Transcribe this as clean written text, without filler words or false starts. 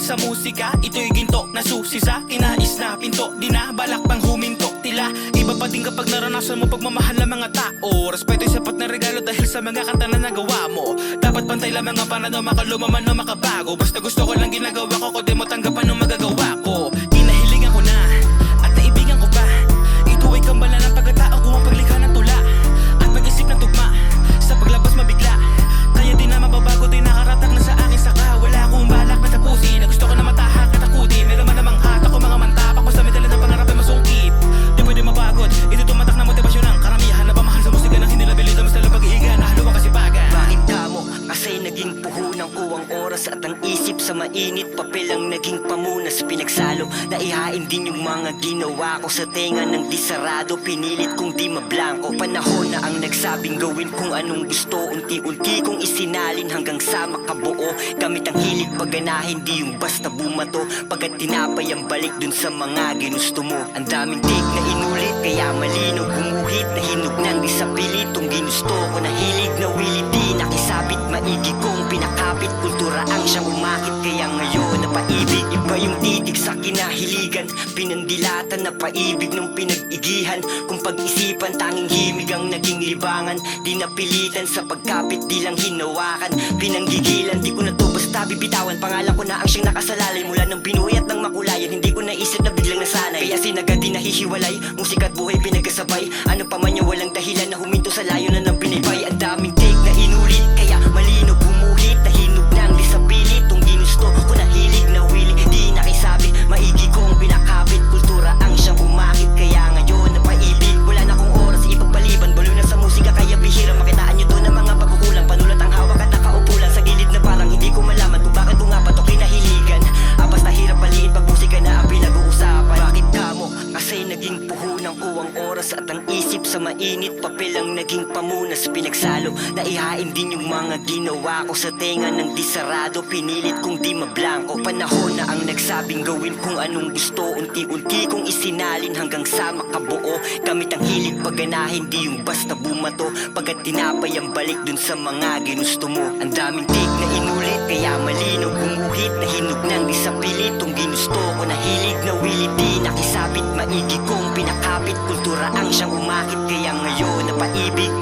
sa musika. Ito'y ginto na susi sa kinais na pinto. Di na balak pang huminto tila. Iba pa din kapag naranasan mo pagmamahal ng mga tao. Respeto'y sapat na regalo dahil sa mga kanta na nagawa mo. Dapat pantay lamang ang pananaw, makaluma man o makabago. Basta gusto ko lang ginagawa ko, kung di mo tanggapan ang magagawa ko. Kinahilingan ko na at naibigan ko pa. Ito ay kambala ng pagkatao kung ang paglikha ng tula at pag-isip ng tugma. Sa paglabas mabigla, kaya di na mababago, di nakaratak na sa akin saka. Wala akong balak na tapusin, na gusto ko na matahak at takutin. Meron man namang hat ako mga mantapak, basta may dala ng pangarap ay masungkit. Di pwede mapagod, ito tumatak na motibasyon ng karamihan. Na pamahal sa musika ng hindi nabilitan, basta lang pag-ihiga na haluang kasipagan. Bakit kamo? Kasi naging puhunan ko ang oras at ang isip sa mainit. Papel ang naging pamunas, pinagsalo. Naihain din yung mga ginawa ko sa tenga ng disarado. Pinilit kong di mablangko. Panahon na ang nagsabing gawin kung anong gusto. Unti-unti kong isinalin hanggang sa makabuo. Gamit ang hilig pagganahin, di yung basta bumato. Pagkat tinapay ang balik dun sa mga ginusto mo. Ang daming take na inulit, kaya malinaw gumuhit. Nahinog nang di sa pilitong ginusto ko. Nahilig na willy di nakisabit. Maigi kong pinakapit, kultura ang siyang umakit. Kaya ngayon napaibig, iba yung titig sa kinahiligan. Pinandilatan na paibig nung pinag-igihan. Kung pag-isipan, tanging himig ang naging libangan. Di napilitan sa pagkapit, di lang hinawakan. Pinanggigilan, di ko na to basta bibitawan. Pangalan ko na ang siyang nakasalalay. Mula nang binuhay at nang makulayan, hindi ko naisip na biglang nasanay. Kaya sinagad di nahihiwalay, musika at buhay pinagkasabay. Ano pa man yung walang dahilan na huminto sa layo na ng pinipay. Ang daming take na inulit, kaya malino bumuhit. Nahinog nang di sa pilit, kung ginusto ko nahilig na willy. Di nakisabi, maigi kong pinakapit. Kultura ang siyang umakit, kaya ngayon napaibig. Wala na akong oras ipagpaliban, balo na sa musika. Kaya bihira makitaan nyo to ng mga pagkukulang. Panulat ang hawak at nakaupo lang sa gilid na parang hindi ko malaman kung bakit ko nga pa to kinahiligan. Basta hirap paliin pag musika na ang pinag-uusapan. Bakit kamo? Kasi naging puhunan ko ang oras at ang isip sa mainit. Papel ang naging pamunas, pinagsalo. Naihain din yung mga ginawa ko sa tenga ng disarado. Pinilit kong di mablangko. Panahon na ang nagsabing gawin kung anong gusto. Unti-unti kong isinalin hanggang sa makabuo. Gamit ang hilig pagganahin, di yung basta bumato. Pagkat tinapay ang balik dun sa mga ginusto mo. Ang daming take na inulit, kaya malino gumuhit. Nahinog nang di sa pilitong ginusto ko. Nahilig na willy di nakisabit. Maigi kong pinakapit, kultura ang siyang umakit. Kaya ngayon napaibig.